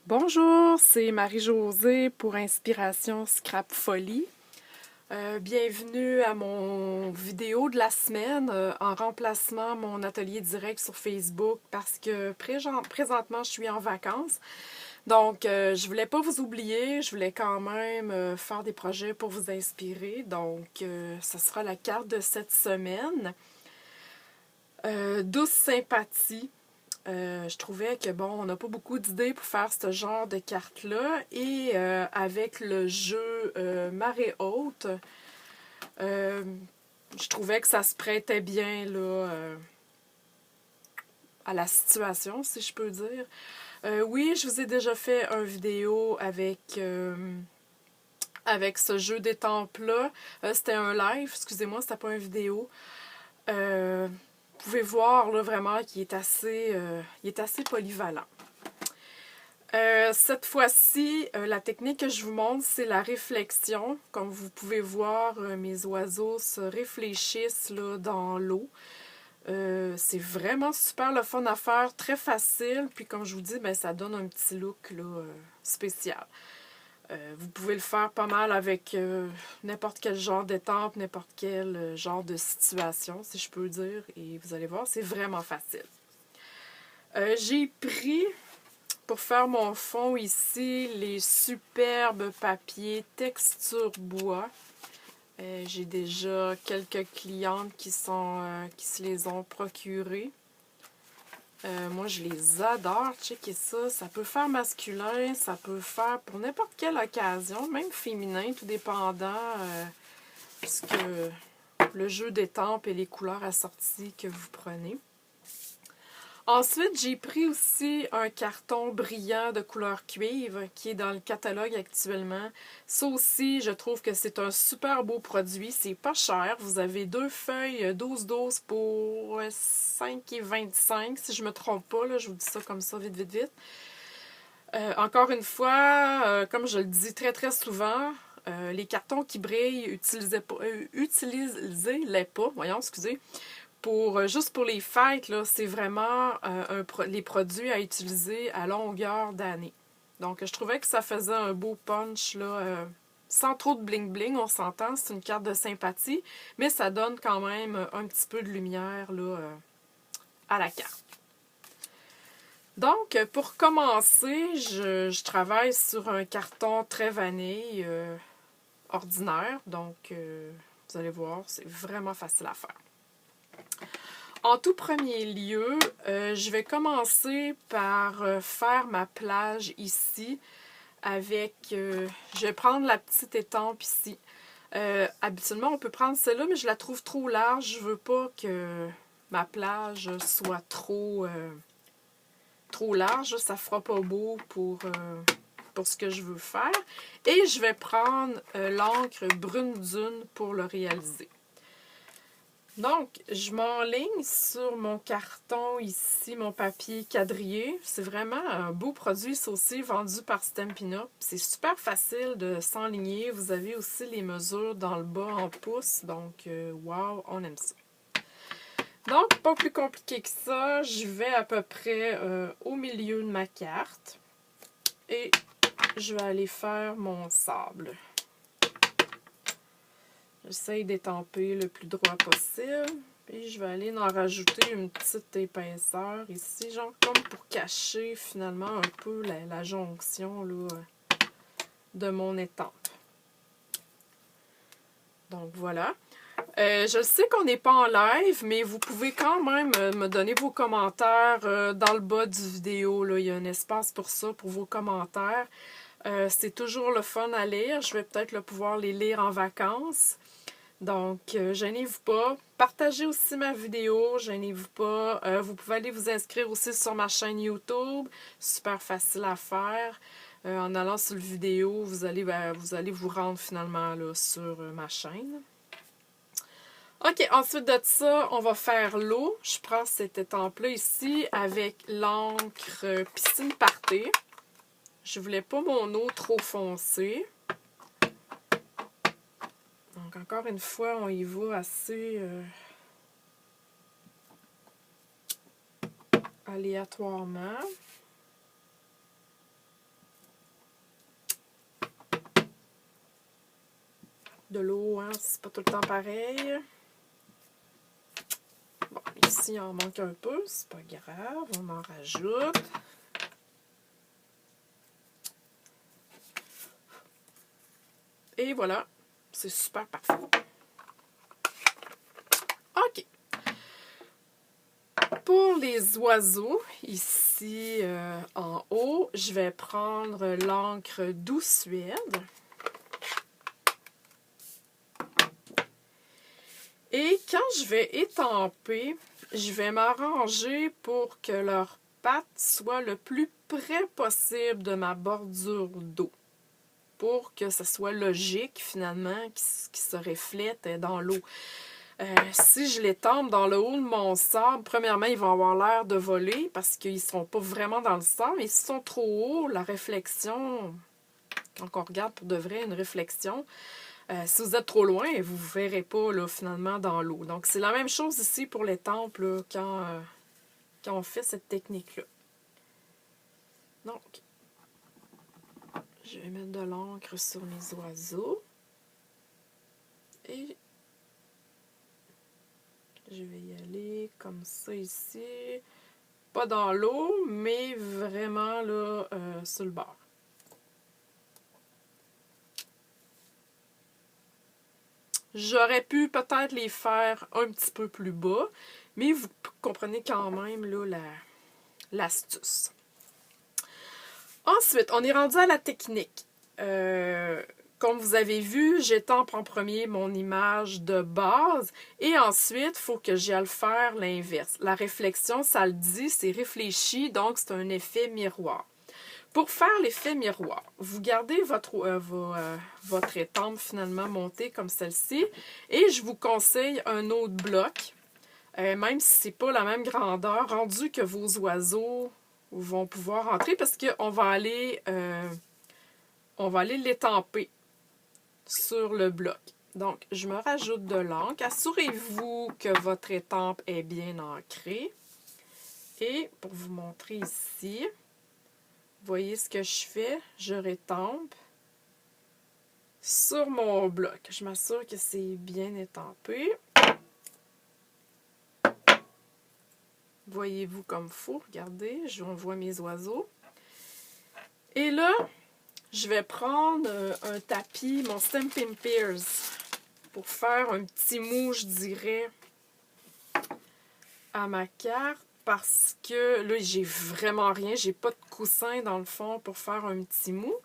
Bonjour, c'est Marie-Josée pour Inspiration Scrap Folie. Bienvenue à mon vidéo de la semaine en remplacement mon atelier direct sur Facebook parce que présentement je suis en vacances. Donc je voulais pas vous oublier, je voulais quand même faire des projets pour vous inspirer. Donc ça sera la carte de cette semaine. Douce sympathie. Je trouvais que bon, on n'a pas beaucoup d'idées pour faire ce genre de carte-là. Et avec le jeu Marée haute, euh, je trouvais que ça se prêtait bien là, à la situation, si je peux dire. Oui, je vous ai déjà fait une vidéo avec ce jeu d'étampes-là. C'était un live, excusez-moi, c'était pas une vidéo. Vous pouvez voir là, vraiment qu'il il est assez polyvalent. Cette fois-ci, la technique que je vous montre, c'est la réflexion. Comme vous pouvez voir, mes oiseaux se réfléchissent là, dans l'eau. C'est vraiment super le fun à faire, très facile. Puis comme je vous dis, ben, ça donne un petit look là, spécial. Vous pouvez le faire pas mal avec n'importe quel genre d'étampe, n'importe quel genre de situation, si je peux dire. Et vous allez voir, c'est vraiment facile. J'ai pris pour faire mon fond ici, les superbes papiers texture bois. J'ai déjà quelques clientes qui se les ont procurés. Moi, je les adore. Checkez ça. Ça peut faire masculin, ça peut faire pour n'importe quelle occasion, même féminin, tout dépendant ce que le jeu d'étampes et les couleurs assorties que vous prenez. Ensuite, j'ai pris aussi un carton brillant de couleur cuivre qui est dans le catalogue actuellement. Ça aussi, je trouve que c'est un super beau produit. C'est pas cher. Vous avez deux feuilles 12-12 pour 5,25 si je me trompe pas. Là, je vous dis ça comme ça, vite, vite, vite. Encore une fois, comme je le dis très, très souvent, les cartons qui brillent, utilisez-les pas. Voyons, excusez. Juste pour les fêtes, là, c'est vraiment les produits à utiliser à longueur d'année. Donc, je trouvais que ça faisait un beau punch, là, sans trop de bling-bling, on s'entend, c'est une carte de sympathie, mais ça donne quand même un petit peu de lumière là, à la carte. Donc, pour commencer, je travaille sur un carton très vanille ordinaire, donc vous allez voir, c'est vraiment facile à faire. En tout premier lieu, je vais commencer par faire ma plage ici avec... je vais prendre la petite étampe ici. Habituellement, on peut prendre celle-là, mais je la trouve trop large. Je veux pas que ma plage soit trop large. Ça fera pas beau pour ce que je veux faire. Et je vais prendre l'encre brune dune pour le réaliser. Donc, je m'enligne sur mon carton ici, mon papier quadrillé. C'est vraiment un beau produit, ça aussi, vendu par Stampin' Up. C'est super facile de s'enligner. Vous avez aussi les mesures dans le bas en pouces. Donc, wow, on aime ça. Donc, pas plus compliqué que ça. Je vais à peu près au milieu de ma carte. Et je vais aller faire mon sable. J'essaye d'étamper le plus droit possible. Puis je vais aller en rajouter une petite épaisseur ici, genre comme pour cacher finalement un peu la jonction là, de mon étampe. Donc voilà. Je sais qu'on n'est pas en live, mais vous pouvez quand même me donner vos commentaires dans le bas du vidéo. Là. Il y a un espace pour ça, pour vos commentaires. C'est toujours le fun à lire. Je vais peut-être pouvoir les lire en vacances. Donc, gênez-vous pas. Partagez aussi ma vidéo, gênez-vous pas. Vous pouvez aller vous inscrire aussi sur ma chaîne YouTube. Super facile à faire. En allant sur la vidéo, vous allez vous rendre finalement là, sur ma chaîne. OK, ensuite de ça, on va faire l'eau. Je prends cette étampe-là ici avec l'encre Piscine Party. Je voulais pas mon eau trop foncée. Donc, encore une fois, on y va assez aléatoirement. De l'eau, hein, c'est pas tout le temps pareil. Bon, ici, il en manque un peu, c'est pas grave, on en rajoute. Et voilà, c'est super parfait. OK. Pour les oiseaux, ici en haut, je vais prendre l'encre Douce Suède. Et quand je vais étamper, je vais m'arranger pour que leurs pattes soient le plus près possible de ma bordure d'eau. Pour que ce soit logique, finalement, qui se reflète dans l'eau. Si je les tombe dans le haut de mon sable, premièrement, ils vont avoir l'air de voler parce qu'ils ne sont pas vraiment dans le sable. Et s'ils sont trop hauts, la réflexion, quand on regarde pour de vrai une réflexion, si vous êtes trop loin, vous ne vous verrez pas là, finalement dans l'eau. Donc, c'est la même chose ici pour les tempes là, quand on fait cette technique-là. Donc, je vais mettre de l'encre sur mes oiseaux. Et je vais y aller comme ça ici. Pas dans l'eau, mais vraiment là, sur le bord. J'aurais pu peut-être les faire un petit peu plus bas, mais vous comprenez quand même là, l'astuce. Ensuite, on est rendu à la technique. Comme vous avez vu, j'étampe en premier mon image de base et ensuite, il faut que j'aille faire l'inverse. La réflexion, ça le dit, c'est réfléchi, donc c'est un effet miroir. Pour faire l'effet miroir, vous gardez votre étampe finalement montée comme celle-ci et je vous conseille un autre bloc, même si ce n'est pas la même grandeur, rendu que vos oiseaux vont pouvoir entrer parce qu'on va aller l'étamper sur le bloc. Donc, je me rajoute de l'encre. Assurez-vous que votre étampe est bien ancrée. Et pour vous montrer ici, voyez ce que je fais? Je rétampe sur mon bloc. Je m'assure que c'est bien étampé. Voyez-vous comme il faut? Regardez, on voit mes oiseaux. Et là, je vais prendre un tapis, mon Stampin' Pears, pour faire un petit mou, je dirais, à ma carte. Parce que là, j'ai vraiment rien. J'ai pas de coussin dans le fond pour faire un petit mou.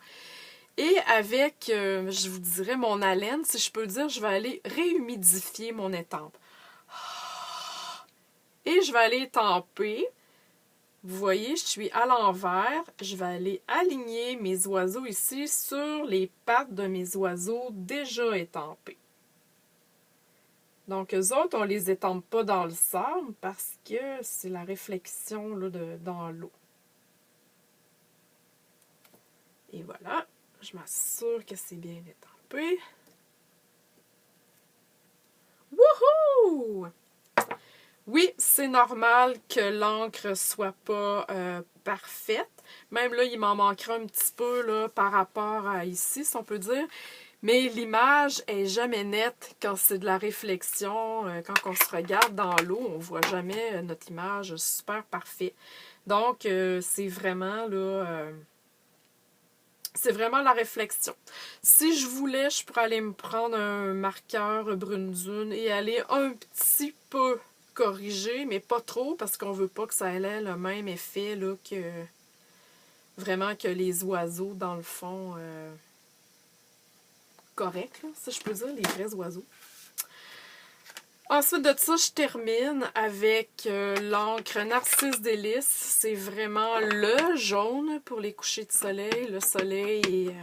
Et avec, je vous dirais, mon haleine, si je peux dire, je vais aller réhumidifier mon étampe. Et je vais aller étamper. Vous voyez, je suis à l'envers. Je vais aller aligner mes oiseaux ici sur les pattes de mes oiseaux déjà étampés. Donc, eux autres, on ne les étampe pas dans le sable parce que c'est la réflexion là, dans l'eau. Et voilà, je m'assure que c'est bien étampé. Wouhou! Oui, c'est normal que l'encre soit pas parfaite. Même là, il m'en manquera un petit peu là, par rapport à ici, si on peut dire. Mais l'image est jamais nette quand c'est de la réflexion. Quand on se regarde dans l'eau, on ne voit jamais notre image super parfaite. Donc, c'est vraiment là... c'est vraiment la réflexion. Si je voulais, je pourrais aller me prendre un marqueur brune dune et aller un petit peu corriger, mais pas trop, parce qu'on ne veut pas que ça ait le même effet là, que vraiment que les oiseaux, dans le fond... correct, là, si je peux dire, les vrais oiseaux. Ensuite de ça, je termine avec l'encre Narcisse Délice. C'est vraiment le jaune pour les couchers de soleil, le soleil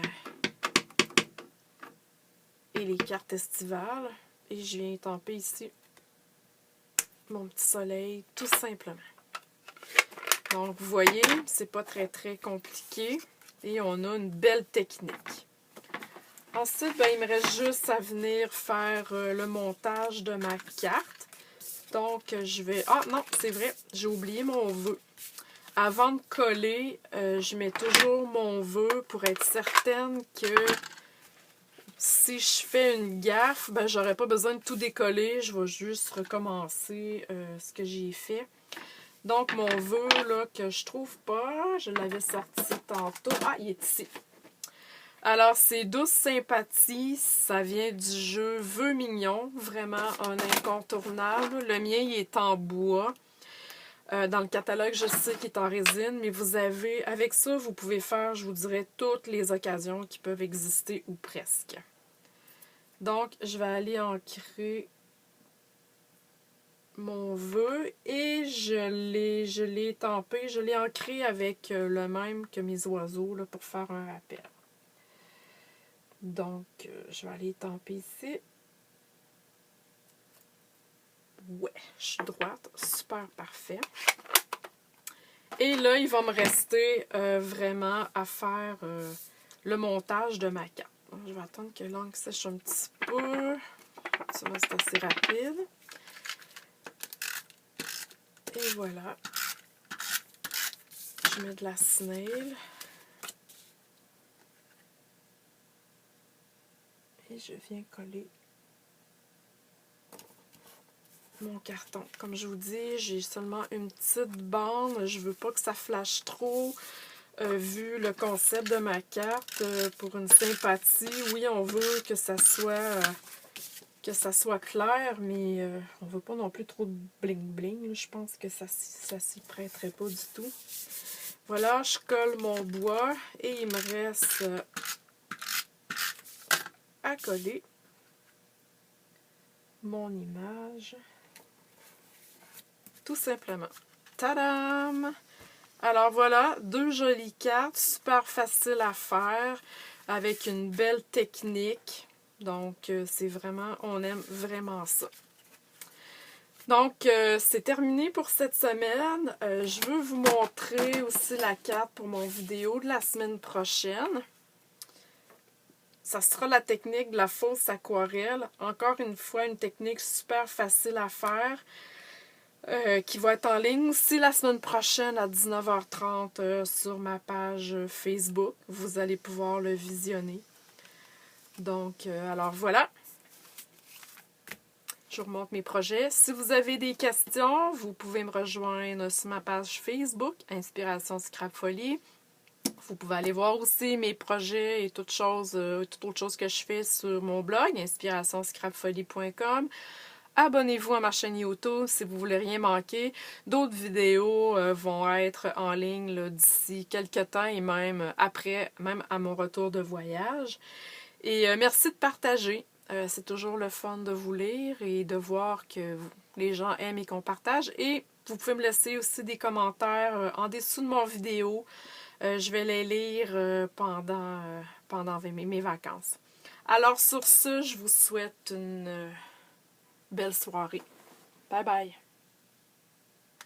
et les cartes estivales. Et je viens étamper ici mon petit soleil, tout simplement. Donc, vous voyez, c'est pas très, très compliqué. Et on a une belle technique. Ensuite, ben, il me reste juste à venir faire le montage de ma carte. Donc, je vais... Ah non, c'est vrai, j'ai oublié mon vœu. Avant de coller, je mets toujours mon vœu pour être certaine si je fais une gaffe, ben j'aurais pas besoin de tout décoller. Je vais juste recommencer ce que j'ai fait. Donc, mon vœu, là, que je trouve pas, je l'avais sorti tantôt. Ah, il est ici. Alors, c'est Douce Sympathie. Ça vient du jeu Vœux mignons. Vraiment un incontournable. Le mien, il est en bois. Dans le catalogue, je sais qu'il est en résine, mais vous avez, avec ça, vous pouvez faire, je vous dirais, toutes les occasions qui peuvent exister ou presque. Donc, je vais aller ancrer mon vœu et je l'ai tampé, je l'ai ancré avec le même que mes oiseaux là, pour faire un rappel. Donc, je vais aller tamper ici. Ouais, je suis droite, super parfait. Et là, il va me rester vraiment à faire le montage de ma carte. Je vais attendre que l'encre sèche un petit peu. Ça va, c'est assez rapide. Et voilà. Je mets de la snail. Et je viens coller mon carton. Comme je vous dis, j'ai seulement une petite bande. Je veux pas que ça flashe trop. Vu le concept de ma carte, pour une sympathie, oui, on veut que ça soit clair, mais on veut pas non plus trop de bling-bling. Je pense que ça s'y prêterait pas du tout. Voilà, je colle mon bois et il me reste à coller mon image. Tout simplement. Tadam! Alors voilà, 2 jolies cartes, super faciles à faire, avec une belle technique. Donc, c'est vraiment, on aime vraiment ça. Donc, c'est terminé pour cette semaine. Je veux vous montrer aussi la carte pour mon vidéo de la semaine prochaine. Ça sera la technique de la fausse aquarelle. Encore une fois, une technique super facile à faire. Qui va être en ligne aussi la semaine prochaine à 19h30 sur ma page Facebook. Vous allez pouvoir le visionner. Donc, alors voilà. Je vous remonte mes projets. Si vous avez des questions, vous pouvez me rejoindre sur ma page Facebook, Inspiration Scrap Folie. Vous pouvez aller voir aussi mes projets et toute autre chose que je fais sur mon blog, inspirationscrapfolie.com. Abonnez-vous à ma chaîne YouTube si vous voulez rien manquer. D'autres vidéos vont être en ligne d'ici quelques temps et même après, même à mon retour de voyage. Et merci de partager. C'est toujours le fun de vous lire et de voir que les gens aiment et qu'on partage. Et vous pouvez me laisser aussi des commentaires en dessous de mon vidéo. Je vais les lire pendant mes vacances. Alors sur ce, je vous souhaite une belle soirée. Bye bye.